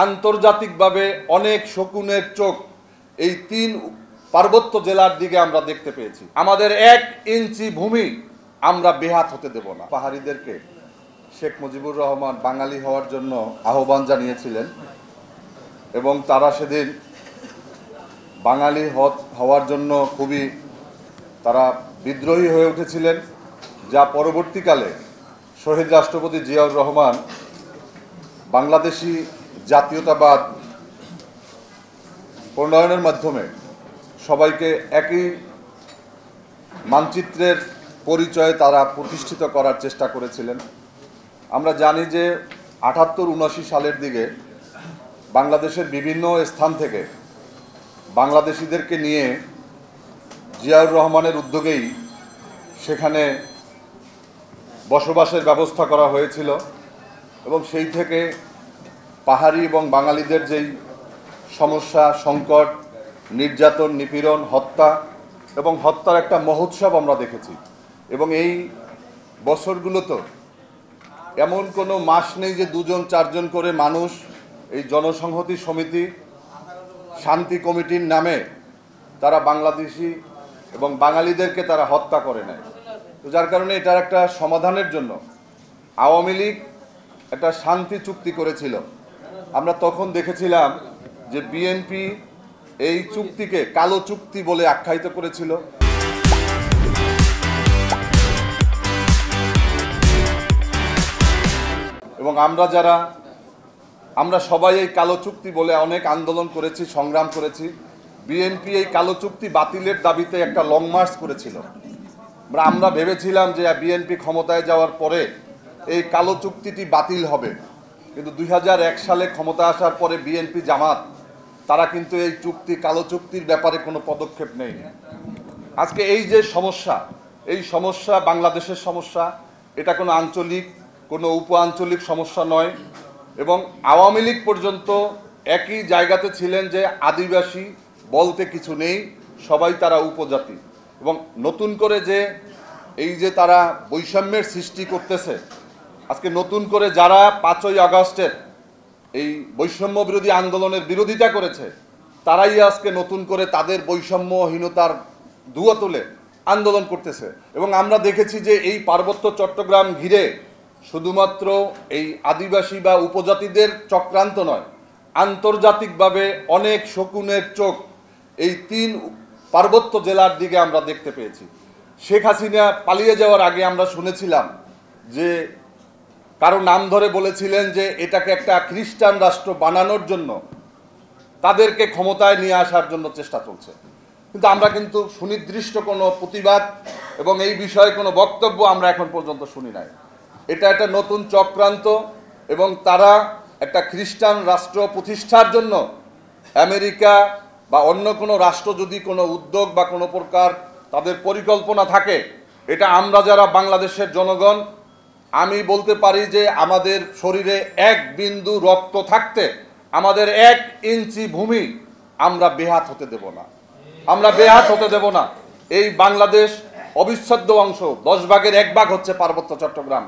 আন্তর্জাতিকভাবে অনেক শকুনের চোখ এই 3 পার্বত্য জেলার দিকে আমরা দেখতে পেয়েছি। আমাদের 1 ইঞ্চি ভূমি আমরা বেহাত হতে দেব না। পাহাড়িদেরকে শেখ মুজিবুর রহমান বাঙালি হওয়ার জন্য আহ্বান জানিয়েছিলেন এবং তারা সেদিন বাঙালি হওয়ার জন্য খুবই তারা বিদ্রোহী হয়ে উঠেছিলেন, যা পরবর্তীকালে শহীদ রাষ্ট্রপতি জিয়াউর রহমান বাংলাদেশি জাতীয়তাবাদ প্রণয়নের মাধ্যমে সবাইকে একই মানচিত্রের পরিচয়ে তারা প্রতিষ্ঠিত করার চেষ্টা করেছিলেন। আমরা জানি যে ৭৮-৭৯ সালের দিকে বাংলাদেশের বিভিন্ন স্থান থেকে বাংলাদেশিদেরকে নিয়ে জিয়াউর রহমানের উদ্যোগেই সেখানে বসবাসের ব্যবস্থা করা হয়েছিল এবং সেই থেকে পাহাড়ি এবং বাঙালিদের যেই সমস্যা, সংকট, নির্যাতন, নিপীড়ন, হত্যা এবং হত্যার একটা মহোৎসব আমরা দেখেছি। এবং এই বছরগুলোতে এমন কোনো মাস নেই যে 2-4 জন করে মানুষ এই জনসংহতি সমিতি, শান্তি কমিটির নামে তারা বাংলাদেশি এবং বাঙালিদেরকে তারা হত্যা করে নেয়। তো যার কারণে এটার একটা সমাধানের জন্য আওয়ামী লীগ একটা শান্তি চুক্তি করেছিল। আমরা তখন দেখেছিলাম যে বিএনপি এই চুক্তিকে কালো চুক্তি বলে আখ্যায়িত করেছিল। এবং আমরা সবাই এই কালো চুক্তি বলে অনেক আন্দোলন করেছি, সংগ্রাম করেছি। বিএনপি এই কালো চুক্তি বাতিলের দাবিতে একটা লং মার্চ করেছিল। আমরা ভেবেছিলাম যে বিএনপি ক্ষমতায় যাওয়ার পরে এই কালো চুক্তিটি বাতিল হবে, কিন্তু 2001 সালে ক্ষমতা আসার পরে বিএনপি জামাত তারা কিন্তু এই কালো চুক্তির ব্যাপারে কোনো পদক্ষেপ নেয়নি। আজকে এই যে সমস্যা, এই সমস্যা বাংলাদেশের সমস্যা, এটা কোনো আঞ্চলিক, কোনো উপ আঞ্চলিক সমস্যা নয়। এবং আওয়ামী লীগ পর্যন্ত একই জায়গাতে ছিলেন যে আদিবাসী বলতে কিছু নেই, সবাই তারা উপজাতি। এবং নতুন করে যে এই যে তারা বৈষম্যের সৃষ্টি করতেছে, আজকে নতুন করে যারা 5ই আগস্টের এই বৈষম্য বিরোধী আন্দোলনের বিরোধিতা করেছে, তারাই আজকে নতুন করে তাদের বৈষম্যহীনতার ধুয়ো তুলে আন্দোলন করতেছে। এবং আমরা দেখেছি যে এই পার্বত্য চট্টগ্রাম ঘিরে শুধুমাত্র এই আদিবাসী বা উপজাতিদের চক্রান্ত নয়, আন্তর্জাতিকভাবে অনেক শকুনের চোখ এই 3 পার্বত্য জেলার দিকে আমরা দেখতে পেয়েছি। শেখ হাসিনা পালিয়ে যাওয়ার আগে আমরা শুনেছিলাম যে কারো নাম ধরে বলেছিলেন যে এটাকে একটা খ্রিস্টান রাষ্ট্র বানানোর জন্য তাদেরকে ক্ষমতায় নিয়ে আসার জন্য চেষ্টা চলছে। কিন্তু আমরা কিন্তু সুনির্দিষ্ট কোনো প্রতিবাদ এবং এই বিষয়ে কোনো বক্তব্য আমরা এখন পর্যন্ত শুনি নাই। এটা একটা নতুন চক্রান্ত এবং তারা একটা খ্রিস্টান রাষ্ট্র প্রতিষ্ঠার জন্য আমেরিকা বা অন্য কোনো রাষ্ট্র যদি কোনো উদ্যোগ বা কোনো প্রকার তাদের পরিকল্পনা থাকে, এটা আমরা যারা বাংলাদেশের জনগণ, আমি বলতে পারি যে আমাদের শরীরে 1 বিন্দু রক্ত থাকতে আমাদের 1 ইঞ্চি ভূমি আমরা বেহাত হতে দেব না। আমরা বেহাত হতে দেব না। এই বাংলাদেশ অবিচ্ছেদ্য অংশ, 10 ভাগের 1 ভাগ হচ্ছে পার্বত্য চট্টগ্রাম।